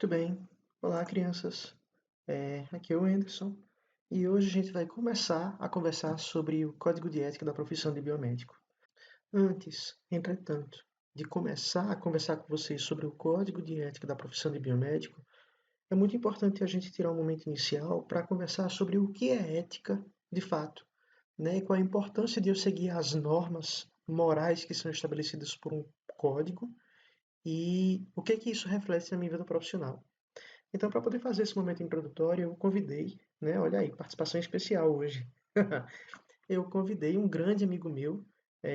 Muito bem. Olá, crianças. Aqui é o Anderson e hoje a gente vai começar a conversar sobre o Código de Ética da profissão de biomédico. Antes, entretanto, de começar a conversar com vocês sobre o Código de Ética da profissão de biomédico, é muito importante a gente tirar um momento inicial para conversar sobre o que é ética de fato, né? E qual a importância de eu seguir as normas morais que são estabelecidas por um código e o que é que isso reflete na minha vida profissional. Então, para poder fazer esse momento introdutório, eu convidei, né? Olha aí, participação especial hoje. Eu convidei um grande amigo meu,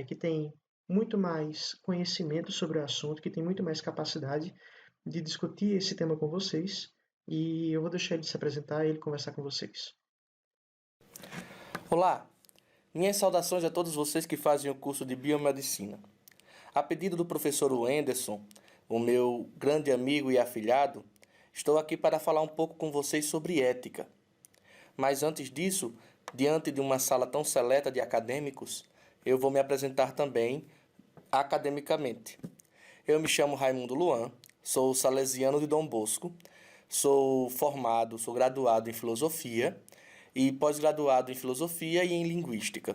que tem muito mais conhecimento sobre o assunto, que tem muito mais capacidade de discutir esse tema com vocês. E eu vou deixar ele se apresentar e ele conversar com vocês. Olá, minhas saudações a todos vocês que fazem o curso de Biomedicina. A pedido do professor Wenderson, o meu grande amigo e afilhado, estou aqui para falar um pouco com vocês sobre ética. Mas antes disso, diante de uma sala tão seleta de acadêmicos, eu vou me apresentar também academicamente. Eu me chamo Raimundo Luan, sou salesiano de Dom Bosco, sou graduado em filosofia e pós-graduado em filosofia e em linguística.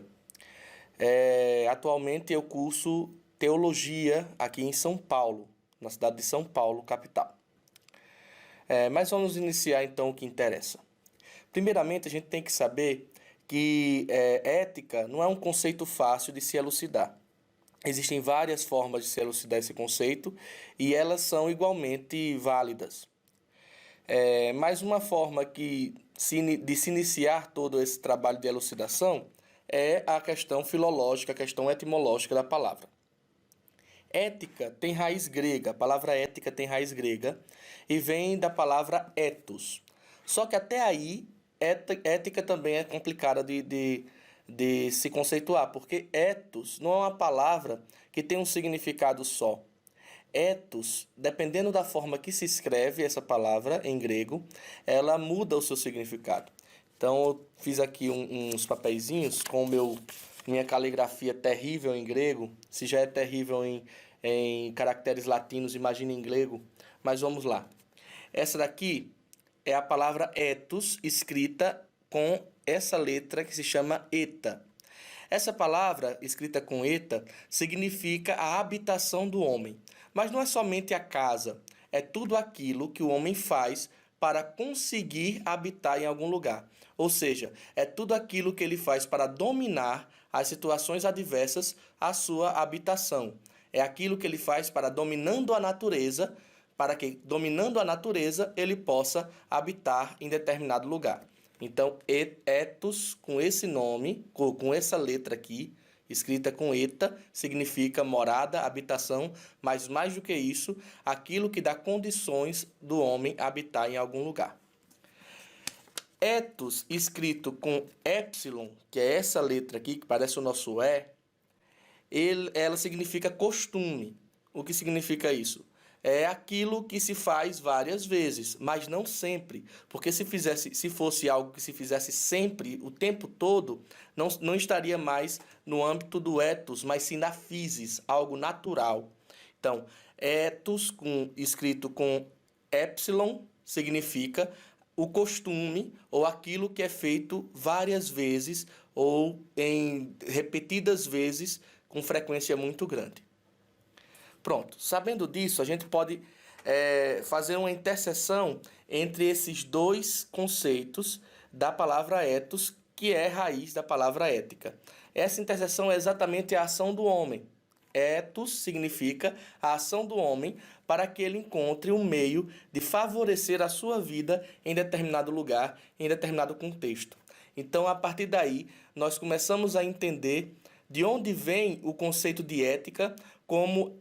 Atualmente eu curso teologia aqui em São Paulo, na cidade de São Paulo, capital. Mas vamos iniciar então o que interessa. Primeiramente, a gente tem que saber que ética não é um conceito fácil de se elucidar. Existem várias formas de se elucidar esse conceito e elas são igualmente válidas. Mas uma forma de se iniciar todo esse trabalho de elucidação é a questão filológica, a questão etimológica da palavra. Ética tem raiz grega, a palavra ética tem raiz grega e vem da palavra ethos. Só que até aí, ética também é complicada de se conceituar, porque ethos não é uma palavra que tem um significado só. Ethos, dependendo da forma que se escreve essa palavra em grego, ela muda o seu significado. Então eu fiz aqui uns papeizinhos com minha caligrafia terrível em grego. Se já é terrível em caracteres latinos, imagine em grego. Mas vamos lá. Essa daqui é a palavra ethos escrita com essa letra que se chama eta. Essa palavra, escrita com eta, significa a habitação do homem. Mas não é somente a casa, é tudo aquilo que o homem faz para conseguir habitar em algum lugar. Ou seja, é tudo aquilo que ele faz para dominar as situações adversas à sua habitação. É aquilo que ele faz para dominando a natureza, para que, dominando a natureza, ele possa habitar em determinado lugar. Então, ethos, com esse nome, com essa letra aqui, escrita com eta, significa morada, habitação, mas mais do que isso, aquilo que dá condições do homem habitar em algum lugar. Ethos, escrito com epsilon, que é essa letra aqui, que parece o nosso ela significa costume. O que significa isso? É aquilo que se faz várias vezes, mas não sempre. Porque se fosse algo que se fizesse sempre, o tempo todo, não estaria mais no âmbito do ethos, mas sim da physis, algo natural. Então, ethos, escrito com epsilon, significa o costume ou aquilo que é feito várias vezes ou em repetidas vezes com frequência muito grande. Pronto, sabendo disso, a gente pode fazer uma interseção entre esses dois conceitos da palavra ethos, que é raiz da palavra ética. Essa interseção é exatamente a ação do homem. Ethos significa a ação do homem para que ele encontre um meio de favorecer a sua vida em determinado lugar, em determinado contexto. Então, a partir daí, nós começamos a entender de onde vem o conceito de ética como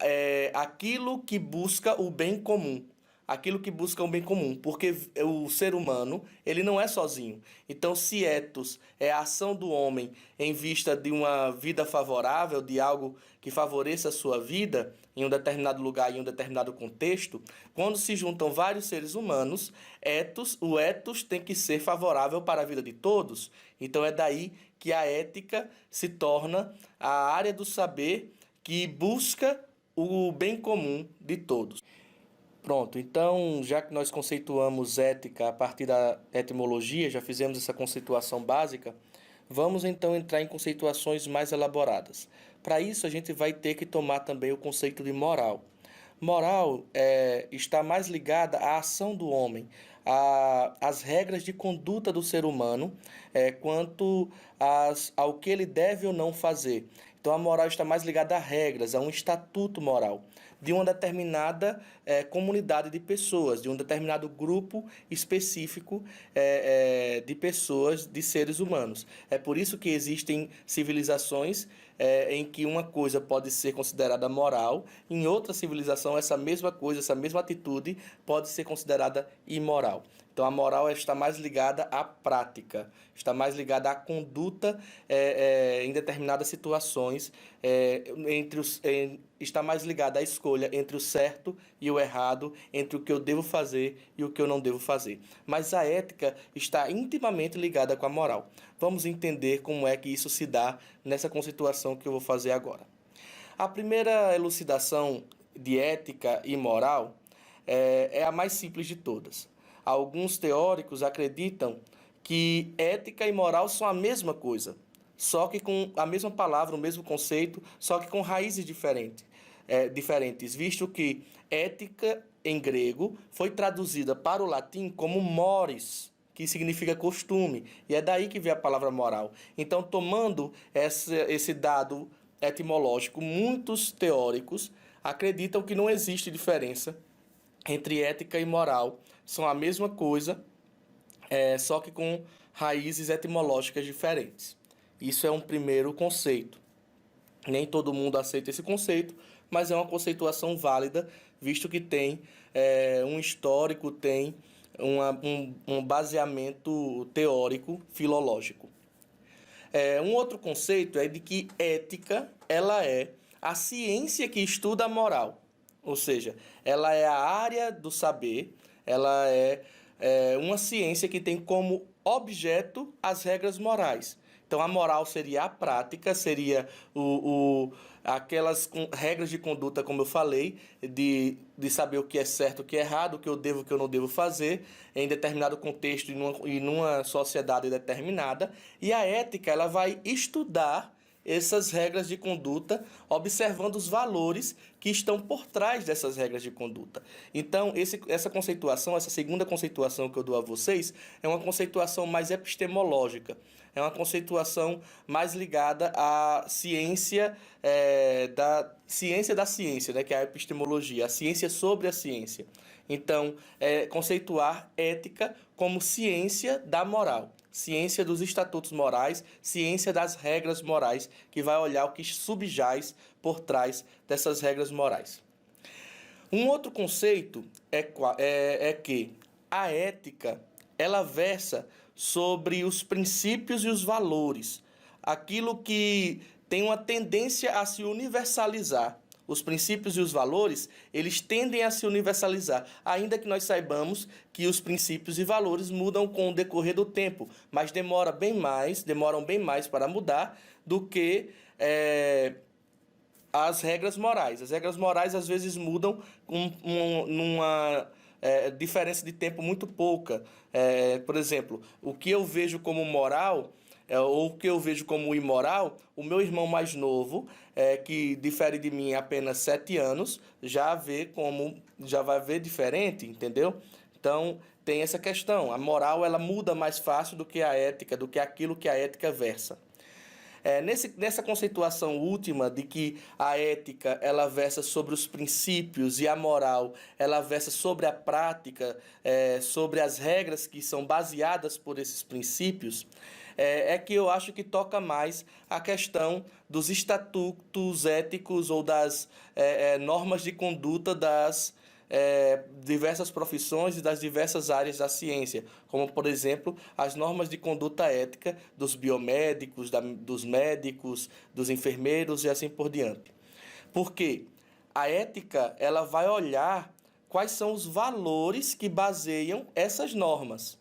aquilo que busca o bem comum. Aquilo que busca o bem comum, porque o ser humano, ele não é sozinho. Então, se ethos é a ação do homem em vista de uma vida favorável, de algo que favoreça a sua vida em um determinado lugar, em um determinado contexto, quando se juntam vários seres humanos, o ethos tem que ser favorável para a vida de todos. Então, é daí que a ética se torna a área do saber que busca o bem comum de todos. Pronto, então, já que nós conceituamos ética a partir da etimologia, já fizemos essa conceituação básica, vamos então entrar em conceituações mais elaboradas. Para isso, a gente vai ter que tomar também o conceito de moral. Moral está mais ligada à ação do homem, às regras de conduta do ser humano, quanto ao que ele deve ou não fazer. Então, a moral está mais ligada a regras, a um estatuto moral de uma determinada comunidade de pessoas, de um determinado grupo específico de pessoas, de seres humanos. É por isso que existem civilizações em que uma coisa pode ser considerada moral, em outra civilização essa mesma coisa, essa mesma atitude pode ser considerada imoral. Então a moral está mais ligada à prática, está mais ligada à conduta em determinadas situações, está mais ligada à escolha entre o certo e o errado, entre o que eu devo fazer e o que eu não devo fazer. Mas a ética está intimamente ligada com a moral. Vamos entender como é que isso se dá nessa conceituação que eu vou fazer agora. A primeira elucidação de ética e moral é a mais simples de todas. Alguns teóricos acreditam que ética e moral são a mesma coisa, só que com a mesma palavra, o mesmo conceito, só que com raízes diferentes, visto que ética em grego foi traduzida para o latim como mores, que significa costume, e é daí que vem a palavra moral. Então, tomando esse dado etimológico, muitos teóricos acreditam que não existe diferença entre ética e moral, são a mesma coisa, só que com raízes etimológicas diferentes. Isso é um primeiro conceito. Nem todo mundo aceita esse conceito, mas é uma conceituação válida, visto que tem um histórico, tem um baseamento teórico, filológico. Um outro conceito é de que ética ela é a ciência que estuda a moral, ou seja, ela é a área do saber, ela é uma ciência que tem como objeto as regras morais. Então, a moral seria a prática, seria aquelas regras de conduta, como eu falei, de saber o que é certo, o que é errado, o que eu devo, o que eu não devo fazer, em determinado contexto e numa sociedade determinada. E a ética, ela vai estudar essas regras de conduta, observando os valores que estão por trás dessas regras de conduta. Então, essa conceituação, essa segunda conceituação que eu dou a vocês, é uma conceituação mais epistemológica, é uma conceituação mais ligada à ciência, da ciência, né, que é a epistemologia, a ciência sobre a ciência. Então, conceituar ética como ciência da moral, ciência dos estatutos morais, ciência das regras morais, que vai olhar o que subjaz por trás dessas regras morais. Um outro conceito é que a ética, ela versa sobre os princípios e os valores, aquilo que tem uma tendência a se universalizar. Os princípios e os valores, eles tendem a se universalizar, ainda que nós saibamos que os princípios e valores mudam com o decorrer do tempo, mas demoram bem mais para mudar do que as regras morais. As regras morais, às vezes, mudam numa diferença de tempo muito pouca. Por exemplo, o que eu vejo como moral ou o que eu vejo como imoral, o meu irmão mais novo, que difere de mim apenas 7 anos, já vai ver diferente, entendeu? Então, tem essa questão. A moral, ela muda mais fácil do que a ética, do que aquilo que a ética versa. Nessa conceituação última de que a ética ela versa sobre os princípios e a moral ela versa sobre a prática, sobre as regras que são baseadas por esses princípios, que eu acho que toca mais a questão dos estatutos éticos ou das normas de conduta das diversas profissões e das diversas áreas da ciência, como, por exemplo, as normas de conduta ética dos biomédicos, dos médicos, dos enfermeiros e assim por diante. Porque a ética ela vai olhar quais são os valores que baseiam essas normas.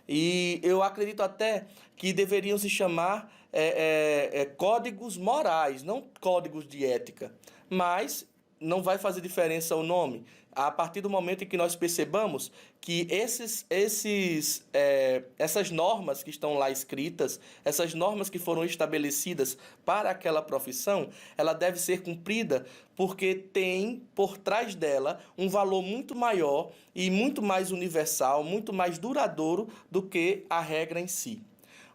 E eu acredito até que deveriam se chamar códigos morais, não códigos de ética, mas não vai fazer diferença o nome. a partir do momento em que nós percebamos que essas normas que estão lá escritas, essas normas que foram estabelecidas para aquela profissão, ela deve ser cumprida porque tem por trás dela um valor muito maior e muito mais universal, muito mais duradouro do que a regra em si.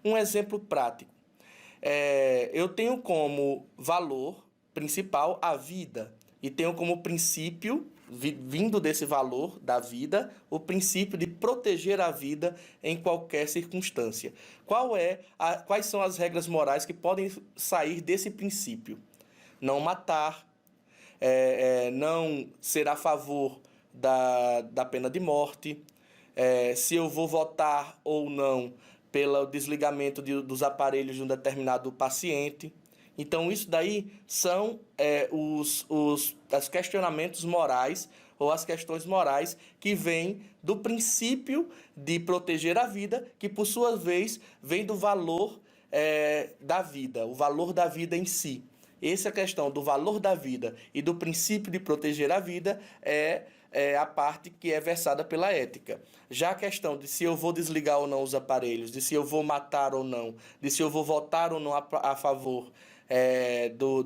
Um exemplo prático. Eu tenho como valor principal a vida e tenho como princípio, vindo desse valor da vida, o princípio de proteger a vida em qualquer circunstância. Quais são as regras morais que podem sair desse princípio? Não matar, não ser a favor da pena de morte, se eu vou votar ou não pelo desligamento dos aparelhos de um determinado paciente. Então, isso daí são os questionamentos morais ou as questões morais que vêm do princípio de proteger a vida, que, por sua vez, vem do valor da vida, o valor da vida em si. Essa questão do valor da vida e do princípio de proteger a vida é a parte que é versada pela ética. Já a questão de se eu vou desligar ou não os aparelhos, de se eu vou matar ou não, de se eu vou votar ou não a favor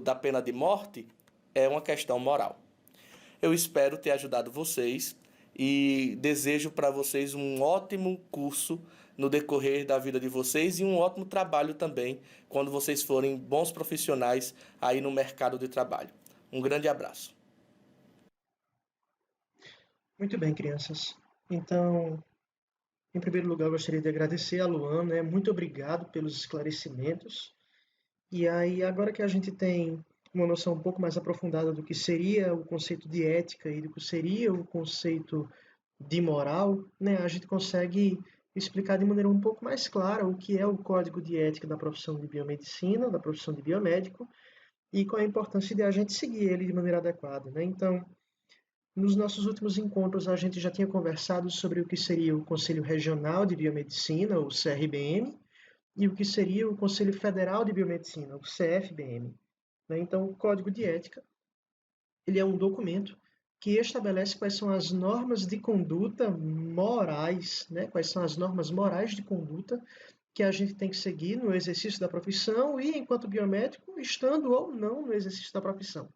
da pena de morte, é uma questão moral. Eu espero ter ajudado vocês e desejo para vocês um ótimo curso no decorrer da vida de vocês e um ótimo trabalho também quando vocês forem bons profissionais aí no mercado de trabalho. Um grande abraço. Muito bem, crianças. Então, em primeiro lugar, eu gostaria de agradecer a Luana, né? Muito obrigado pelos esclarecimentos. E aí, agora que a gente tem uma noção um pouco mais aprofundada do que seria o conceito de ética e do que seria o conceito de moral, né, a gente consegue explicar de maneira um pouco mais clara o que é o código de ética da profissão de biomedicina, da profissão de biomédico, e qual é a importância de a gente seguir ele de maneira adequada, né? Então, nos nossos últimos encontros, a gente já tinha conversado sobre o que seria o Conselho Regional de Biomedicina, o CRBM, e o que seria o Conselho Federal de Biomedicina, o CFBM. Então, o Código de Ética ele é um documento que estabelece quais são as normas de conduta morais, né? Quais são as normas morais de conduta que a gente tem que seguir no exercício da profissão e, enquanto biomédico, estando ou não no exercício da profissão.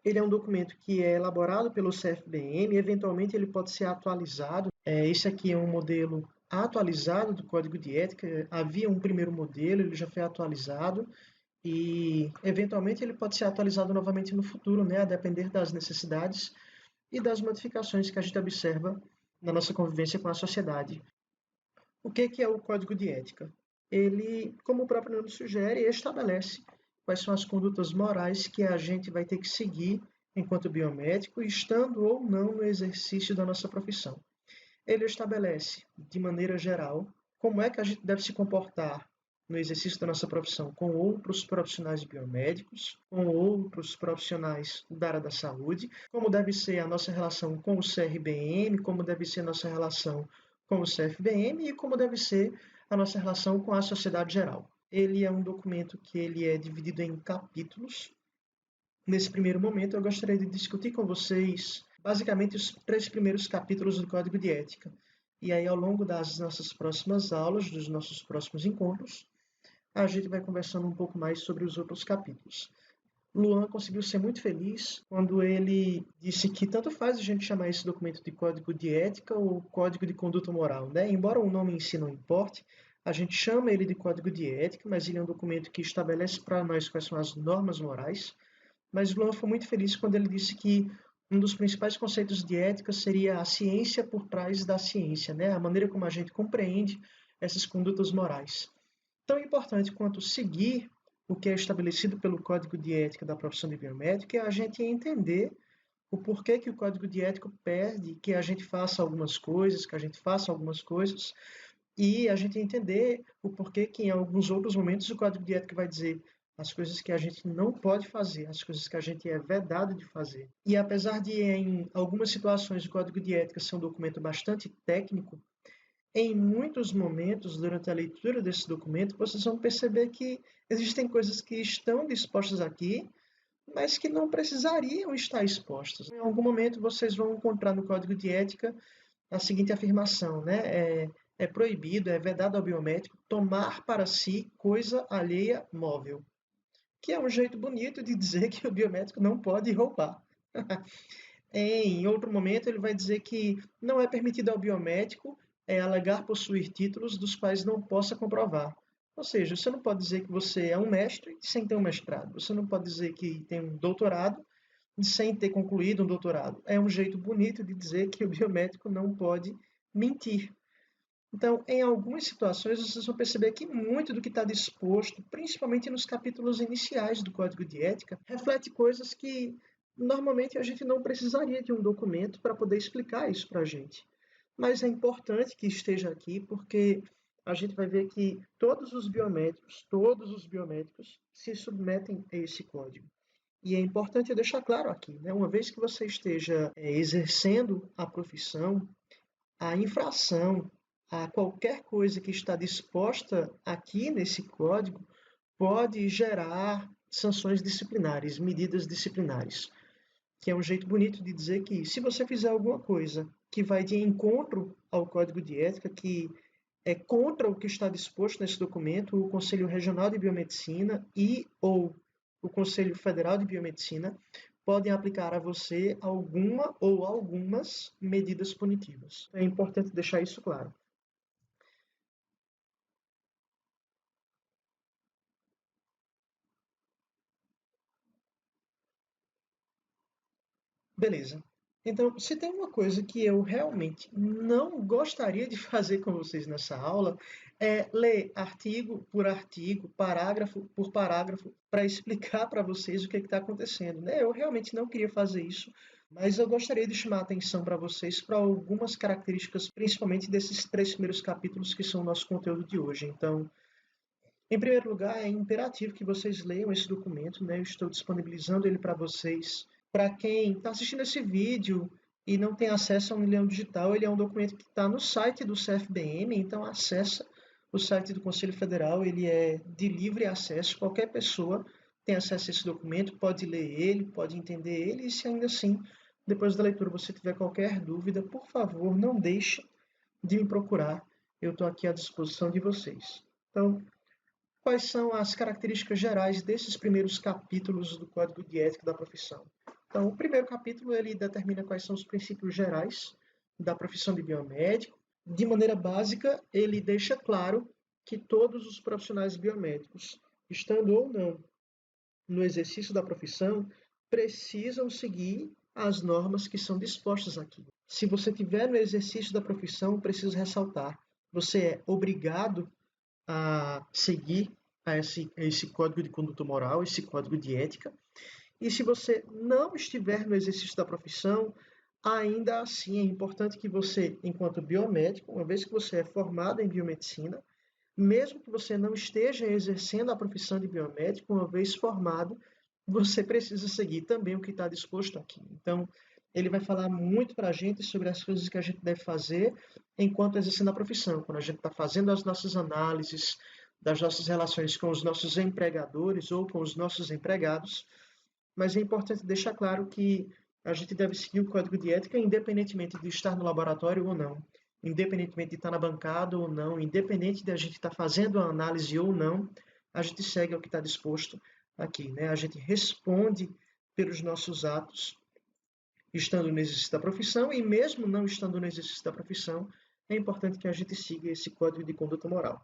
Ele é um documento que é elaborado pelo CFBM, eventualmente ele pode ser atualizado. Esse aqui é um modelo atualizado do Código de Ética. Havia um primeiro modelo, ele já foi atualizado e, eventualmente, ele pode ser atualizado novamente no futuro, né, a depender das necessidades e das modificações que a gente observa na nossa convivência com a sociedade. O que é o Código de Ética? Ele, como o próprio nome sugere, estabelece quais são as condutas morais que a gente vai ter que seguir enquanto biomédico, estando ou não no exercício da nossa profissão. Ele estabelece, de maneira geral, como é que a gente deve se comportar no exercício da nossa profissão com outros profissionais biomédicos, com outros profissionais da área da saúde, como deve ser a nossa relação com o CRBM, como deve ser a nossa relação com o CFBM e como deve ser a nossa relação com a sociedade geral. Ele é um documento que ele é dividido em capítulos. Nesse primeiro momento, eu gostaria de discutir com vocês, basicamente, os 3 primeiros capítulos do Código de Ética. E aí, ao longo das nossas próximas aulas, dos nossos próximos encontros, a gente vai conversando um pouco mais sobre os outros capítulos. Luan conseguiu ser muito feliz quando ele disse que tanto faz a gente chamar esse documento de Código de Ética ou Código de Conduta Moral, né? Embora o nome em si não importe, a gente chama ele de Código de Ética, mas ele é um documento que estabelece para nós quais são as normas morais. Mas Luan foi muito feliz quando ele disse que um dos principais conceitos de ética seria a ciência por trás da ciência, né? A maneira como a gente compreende essas condutas morais. Tão importante quanto seguir o que é estabelecido pelo Código de Ética da profissão de biomédico é a gente entender o porquê que o Código de Ética pede que a gente faça algumas coisas, e a gente entender o porquê que em alguns outros momentos o Código de Ética vai dizer as coisas que a gente não pode fazer, as coisas que a gente é vedado de fazer. E apesar de, em algumas situações, o Código de Ética ser um documento bastante técnico, em muitos momentos, durante a leitura desse documento, vocês vão perceber que existem coisas que estão dispostas aqui, mas que não precisariam estar expostos. Em algum momento vocês vão encontrar no Código de Ética a seguinte afirmação, né? É proibido, é vedado ao biomédico tomar para si coisa alheia móvel, que é um jeito bonito de dizer que o biomédico não pode roubar. Em outro momento, ele vai dizer que não é permitido ao biomédico alegar possuir títulos dos quais não possa comprovar. Ou seja, você não pode dizer que você é um mestre sem ter um mestrado. Você não pode dizer que tem um doutorado sem ter concluído um doutorado. É um jeito bonito de dizer que o biomédico não pode mentir. Então, em algumas situações, vocês vão perceber que muito do que está disposto, principalmente nos capítulos iniciais do Código de Ética, reflete coisas que normalmente a gente não precisaria de um documento para poder explicar isso para a gente. Mas é importante que esteja aqui porque a gente vai ver que todos os biomédicos se submetem a esse código. E é importante deixar claro aqui, né? Uma vez que você esteja exercendo a profissão, a infração a qualquer coisa que está disposta aqui nesse código pode gerar sanções disciplinares, medidas disciplinares, que é um jeito bonito de dizer que se você fizer alguma coisa que vai de encontro ao Código de Ética, que é contra o que está disposto nesse documento, o Conselho Regional de Biomedicina e ou o Conselho Federal de Biomedicina podem aplicar a você alguma ou algumas medidas punitivas. É importante deixar isso claro. Beleza. Então, se tem uma coisa que eu realmente não gostaria de fazer com vocês nessa aula, é ler artigo por artigo, parágrafo por parágrafo, para explicar para vocês o que está acontecendo, né? Eu realmente não queria fazer isso, mas eu gostaria de chamar a atenção para vocês para algumas características, principalmente desses 3 primeiros capítulos que são o nosso conteúdo de hoje. Então, em primeiro lugar, é imperativo que vocês leiam esse documento, né? Eu estou disponibilizando ele para vocês. Para quem está assistindo esse vídeo e não tem acesso ao Milhão Digital, ele é um documento que está no site do CFBM, então acessa o site do Conselho Federal, ele é de livre acesso, qualquer pessoa tem acesso a esse documento, pode ler ele, pode entender ele, e se ainda assim, depois da leitura, você tiver qualquer dúvida, por favor, não deixe de me procurar, eu estou aqui à disposição de vocês. Então, quais são as características gerais desses primeiros capítulos do Código de Ética da profissão? Então, o primeiro capítulo ele determina quais são os princípios gerais da profissão de biomédico. De maneira básica, ele deixa claro que todos os profissionais biomédicos, estando ou não no exercício da profissão, precisam seguir as normas que são dispostas aqui. Se você estiver no exercício da profissão, preciso ressaltar, você é obrigado a seguir a esse código de conduta moral, esse código de ética. E se você não estiver no exercício da profissão, ainda assim é importante que você, enquanto biomédico, uma vez que você é formado em biomedicina, mesmo que você não esteja exercendo a profissão de biomédico, uma vez formado, você precisa seguir também o que está disposto aqui. Então, ele vai falar muito para a gente sobre as coisas que a gente deve fazer enquanto exercendo a profissão, quando a gente está fazendo as nossas análises das nossas relações com os nossos empregadores ou com os nossos empregados, mas é importante deixar claro que a gente deve seguir o código de ética independentemente de estar no laboratório ou não, independentemente de estar na bancada ou não, independente de a gente estar fazendo a análise ou não, a gente segue o que está disposto aqui, né? A gente responde pelos nossos atos estando no exercício da profissão e mesmo não estando no exercício da profissão, é importante que a gente siga esse código de conduta moral.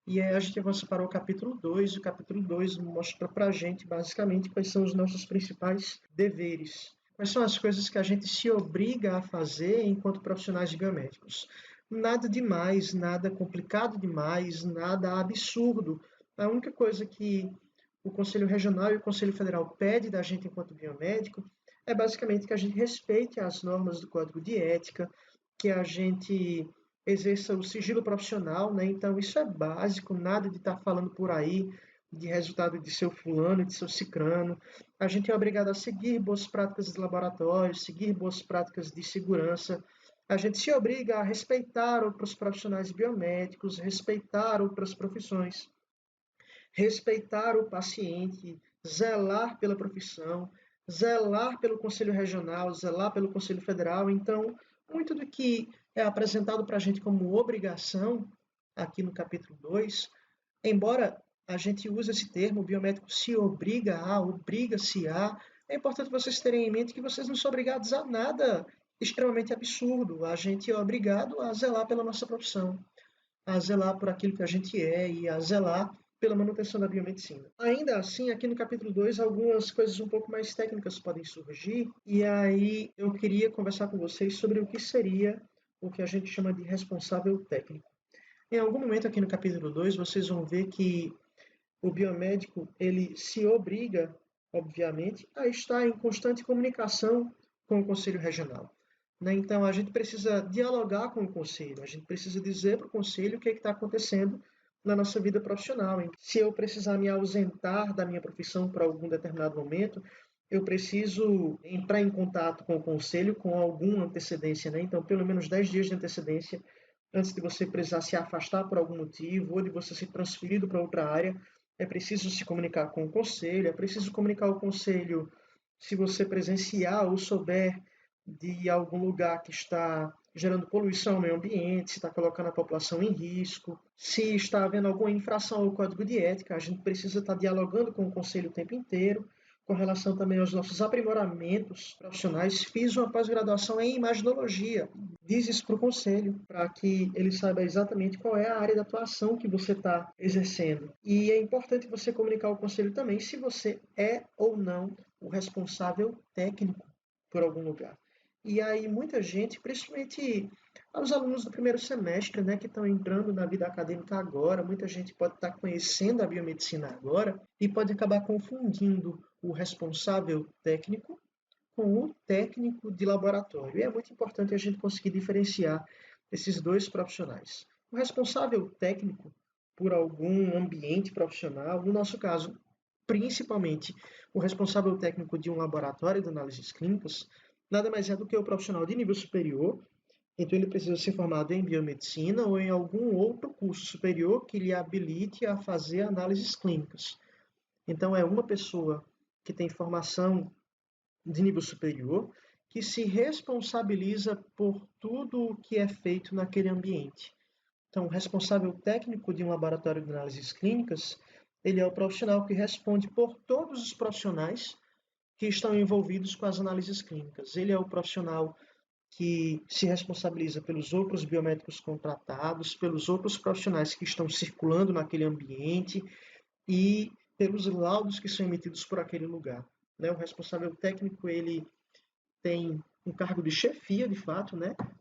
E aí a gente avança para o capítulo 2, e o capítulo 2 mostra para a gente, basicamente, quais são os nossos principais deveres. Quais são as coisas que a gente se obriga a fazer enquanto profissionais de biomédicos. Nada demais, nada complicado demais, nada absurdo. A única coisa que o Conselho Regional e o Conselho Federal pedem da gente enquanto biomédico é basicamente que a gente respeite as normas do Código de Ética, que a gente exerça o sigilo profissional, né? Então isso é básico, nada de estar falando por aí de resultado de seu fulano, de seu cicrano. A gente é obrigado a seguir boas práticas de laboratório, seguir boas práticas de segurança. A gente se obriga a respeitar outros profissionais biomédicos, respeitar outras profissões, respeitar o paciente, zelar pela profissão, zelar pelo Conselho Regional, zelar pelo Conselho Federal. Então, muito do que é apresentado para a gente como obrigação, aqui no capítulo 2, embora a gente use esse termo, o biomédico se obriga a, obriga-se a, é importante vocês terem em mente que vocês não são obrigados a nada extremamente absurdo. A gente é obrigado a zelar pela nossa profissão, a zelar por aquilo que a gente é e a zelar pela manutenção da biomedicina. Ainda assim, aqui no capítulo 2, algumas coisas um pouco mais técnicas podem surgir, e aí eu queria conversar com vocês sobre o que seria o que a gente chama de responsável técnico. Em algum momento aqui no capítulo 2, vocês vão ver que o biomédico ele se obriga, obviamente, a estar em constante comunicação com o Conselho Regional. Né? Então, a gente precisa dialogar com o Conselho, a gente precisa dizer para o Conselho o que está acontecendo na nossa vida profissional. Se eu precisar me ausentar da minha profissão por algum determinado momento, eu preciso entrar em contato com o Conselho com alguma antecedência. Né? Então, pelo menos 10 dias de antecedência antes de você precisar se afastar por algum motivo ou de você ser transferido para outra área, é preciso se comunicar com o conselho, é preciso comunicar ao conselho se você presenciar ou souber de algum lugar que está gerando poluição ao meio ambiente, se está colocando a população em risco, se está havendo alguma infração ao código de ética, a gente precisa estar dialogando com o conselho o tempo inteiro, com relação também aos nossos aprimoramentos profissionais. Fiz uma pós-graduação em imaginologia. Diz isso para o conselho, para que ele saiba exatamente qual é a área de atuação que você está exercendo. E é importante você comunicar ao conselho também se você é ou não o responsável técnico por algum lugar. E aí muita gente, principalmente aos alunos do primeiro semestre, né, que estão entrando na vida acadêmica agora, muita gente pode estar conhecendo a biomedicina agora e pode acabar confundindo o responsável técnico com o técnico de laboratório. E é muito importante a gente conseguir diferenciar esses dois profissionais. O responsável técnico por algum ambiente profissional, no nosso caso, principalmente o responsável técnico de um laboratório de análises clínicas, nada mais é do que o profissional de nível superior. Então, ele precisa ser formado em biomedicina ou em algum outro curso superior que lhe habilite a fazer análises clínicas. Então, é uma pessoa que tem formação de nível superior que se responsabiliza por tudo o que é feito naquele ambiente. Então, o responsável técnico de um laboratório de análises clínicas, ele é o profissional que responde por todos os profissionais que estão envolvidos com as análises clínicas. Ele é o profissional que se responsabiliza pelos outros biomédicos contratados, pelos outros profissionais que estão circulando naquele ambiente e pelos laudos que são emitidos por aquele lugar. O responsável técnico ele tem um cargo de chefia, de fato,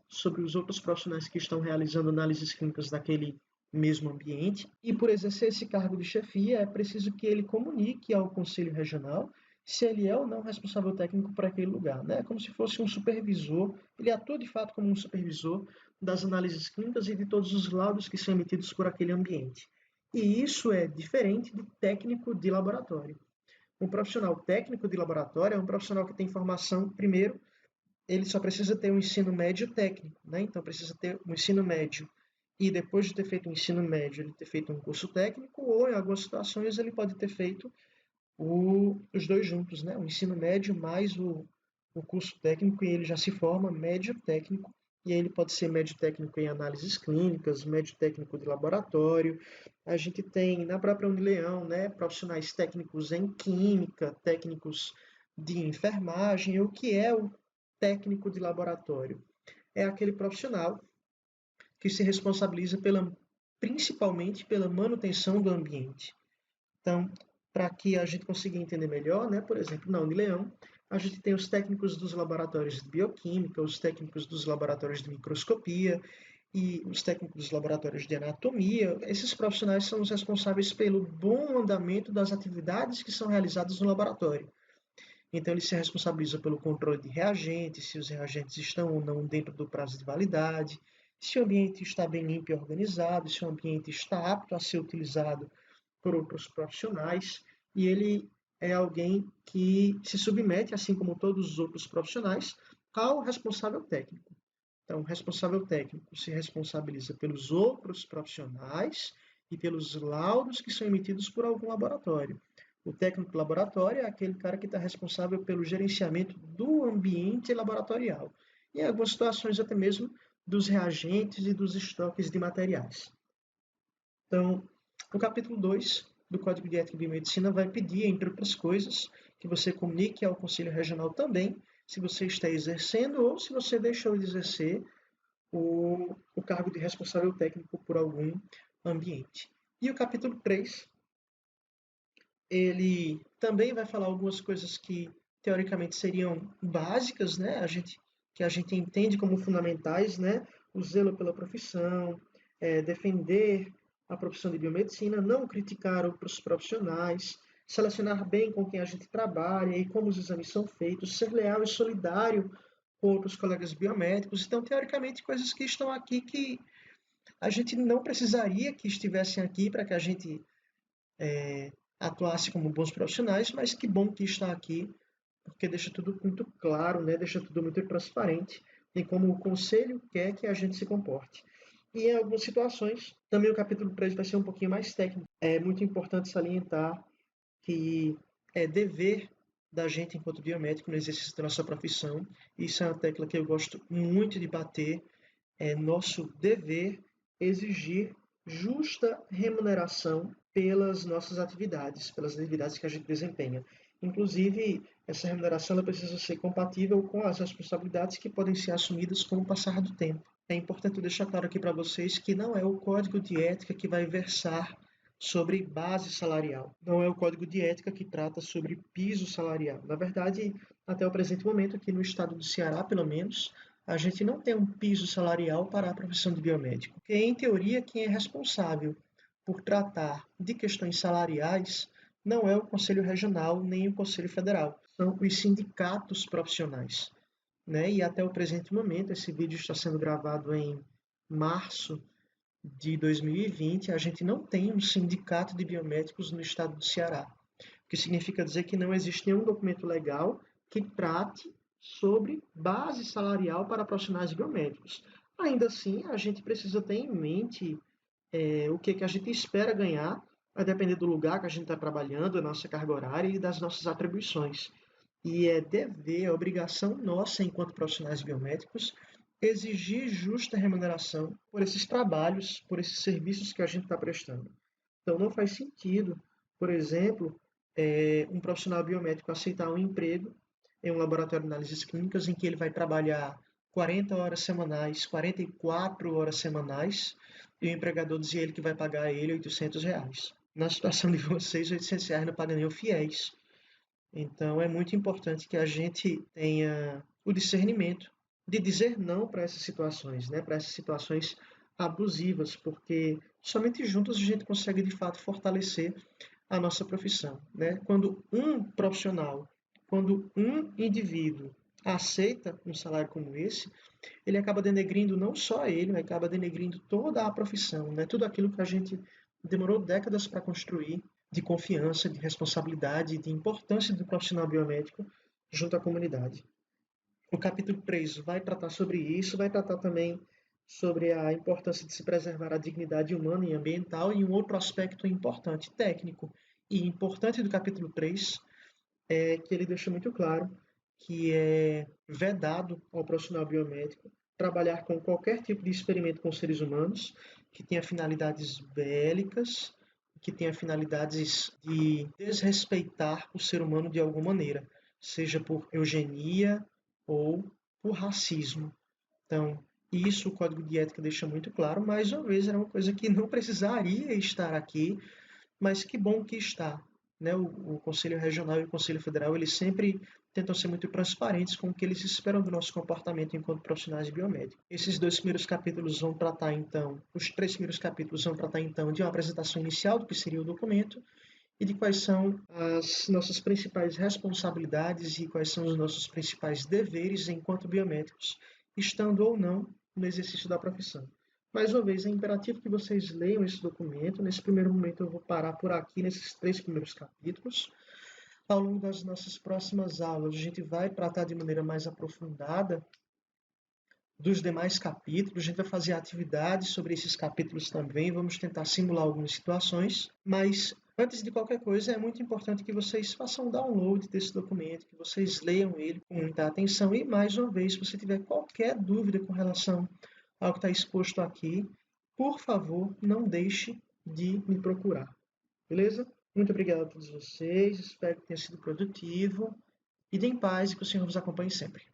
sobre os outros profissionais que estão realizando análises clínicas daquele mesmo ambiente. E por exercer esse cargo de chefia, é preciso que ele comunique ao Conselho Regional se ele é ou não responsável técnico por aquele lugar. É como se fosse um supervisor, ele atua de fato como um supervisor das análises clínicas e de todos os laudos que são emitidos por aquele ambiente. E isso é diferente de técnico de laboratório. Um profissional técnico de laboratório é um profissional que tem formação, primeiro, ele só precisa ter um ensino médio técnico, então precisa ter um ensino médio e depois de ter feito um ensino médio, ele ter feito um curso técnico ou em algumas situações ele pode ter feito os dois juntos, o ensino médio mais o curso técnico e ele já se forma médio técnico e aí ele pode ser médio técnico em análises clínicas, médio técnico de laboratório. A gente tem na própria Unileão, profissionais técnicos em química, técnicos de enfermagem. O que é o técnico de laboratório? É aquele profissional que se responsabiliza principalmente pela manutenção do ambiente. Então, para que a gente consiga entender melhor, por exemplo, na Unileão, a gente tem os técnicos dos laboratórios de bioquímica, os técnicos dos laboratórios de microscopia e os técnicos dos laboratórios de anatomia. Esses profissionais são os responsáveis pelo bom andamento das atividades que são realizadas no laboratório. Então, eles se responsabilizam pelo controle de reagentes, se os reagentes estão ou não dentro do prazo de validade, se o ambiente está bem limpo e organizado, se o ambiente está apto a ser utilizado por outros profissionais, e ele é alguém que se submete, assim como todos os outros profissionais, ao responsável técnico. Então, o responsável técnico se responsabiliza pelos outros profissionais e pelos laudos que são emitidos por algum laboratório. O técnico de laboratório é aquele cara que está responsável pelo gerenciamento do ambiente laboratorial. E em algumas situações até mesmo dos reagentes e dos estoques de materiais. Então, o capítulo 2 do Código de Ética em Biomedicina vai pedir, entre outras coisas, que você comunique ao Conselho Regional também se você está exercendo ou se você deixou de exercer o cargo de responsável técnico por algum ambiente. E o capítulo 3, ele também vai falar algumas coisas que teoricamente seriam básicas, né? Que a gente entende como fundamentais, né? O zelo pela profissão, defender a profissão de biomedicina, não criticar outros profissionais, selecionar bem com quem a gente trabalha e como os exames são feitos, ser leal e solidário com outros colegas biomédicos. Então, teoricamente, coisas que estão aqui que a gente não precisaria que estivessem aqui para que a gente atuasse como bons profissionais, mas que bom que está aqui, porque deixa tudo muito claro, né? Deixa tudo muito transparente em como o conselho quer que a gente se comporte. E em algumas situações, também o capítulo 3 vai ser um pouquinho mais técnico. É muito importante salientar que é dever da gente, enquanto biomédico, no exercício da nossa profissão. Isso é uma tecla que eu gosto muito de bater. É nosso dever exigir justa remuneração pelas nossas atividades, pelas atividades que a gente desempenha. Inclusive, essa remuneração ela precisa ser compatível com as responsabilidades que podem ser assumidas com o passar do tempo. É importante deixar claro aqui para vocês que não é o código de ética que vai versar sobre base salarial. Não é o código de ética que trata sobre piso salarial. Na verdade, até o presente momento, aqui no estado do Ceará, pelo menos, a gente não tem um piso salarial para a profissão de biomédico. Porque, em teoria, quem é responsável por tratar de questões salariais não é o Conselho Regional nem o Conselho Federal, são os sindicatos profissionais. Né? E até o presente momento, esse vídeo está sendo gravado em março de 2020, a gente não tem um sindicato de biomédicos no estado do Ceará, o que significa dizer que não existe nenhum documento legal que trate sobre base salarial para profissionais biomédicos. Ainda assim, a gente precisa ter em mente o que a gente espera ganhar, vai depender do lugar que a gente está trabalhando, da nossa carga horária e das nossas atribuições. E é dever, é obrigação nossa, enquanto profissionais biomédicos, exigir justa remuneração por esses trabalhos, por esses serviços que a gente está prestando. Então, não faz sentido, por exemplo, um profissional biomédico aceitar um emprego em um laboratório de análises clínicas em que ele vai trabalhar 40 horas semanais, 44 horas semanais, e o empregador dizer ele que vai pagar a ele R$ 800. Na situação de vocês, R$ 800 não paga nem o fiéis. Então, é muito importante que a gente tenha o discernimento de dizer não para essas situações, né? Para essas situações abusivas, porque somente juntos a gente consegue, de fato, fortalecer a nossa profissão. Né? Quando um profissional, quando um indivíduo aceita um salário como esse, ele acaba denegrindo não só ele, mas acaba denegrindo toda a profissão, né? Tudo aquilo que a gente demorou décadas para construir, de confiança, de responsabilidade, de importância do profissional biomédico junto à comunidade. O capítulo 3 vai tratar sobre isso, vai tratar também sobre a importância de se preservar a dignidade humana e ambiental, e um outro aspecto importante, técnico e importante do capítulo 3 é que ele deixa muito claro que é vedado ao profissional biomédico trabalhar com qualquer tipo de experimento com seres humanos que tenha finalidades bélicas, que tenha finalidades de desrespeitar o ser humano de alguma maneira, seja por eugenia ou por racismo. Então, isso o Código de Ética deixa muito claro, mais uma vez era uma coisa que não precisaria estar aqui, mas que bom que está. Né? O Conselho Regional e o Conselho Federal, eles sempre tentam ser muito transparentes com o que eles esperam do nosso comportamento enquanto profissionais biomédicos. Esses dois primeiros capítulos vão tratar, então, os 3 primeiros capítulos vão tratar, então, de uma apresentação inicial do que seria o documento e de quais são as nossas principais responsabilidades e quais são os nossos principais deveres enquanto biomédicos, estando ou não no exercício da profissão. Mais uma vez, é imperativo que vocês leiam esse documento. Nesse primeiro momento, eu vou parar por aqui, nesses 3 primeiros capítulos. Ao longo das nossas próximas aulas, a gente vai tratar de maneira mais aprofundada dos demais capítulos. A gente vai fazer atividades sobre esses capítulos também. Vamos tentar simular algumas situações, mas Antes de qualquer coisa, é muito importante que vocês façam um download desse documento, que vocês leiam ele com muita atenção e, mais uma vez, se você tiver qualquer dúvida com relação ao que está exposto aqui, por favor, não deixe de me procurar. Beleza? Muito obrigado a todos vocês, espero que tenha sido produtivo. Idem em paz e que o Senhor nos acompanhe sempre.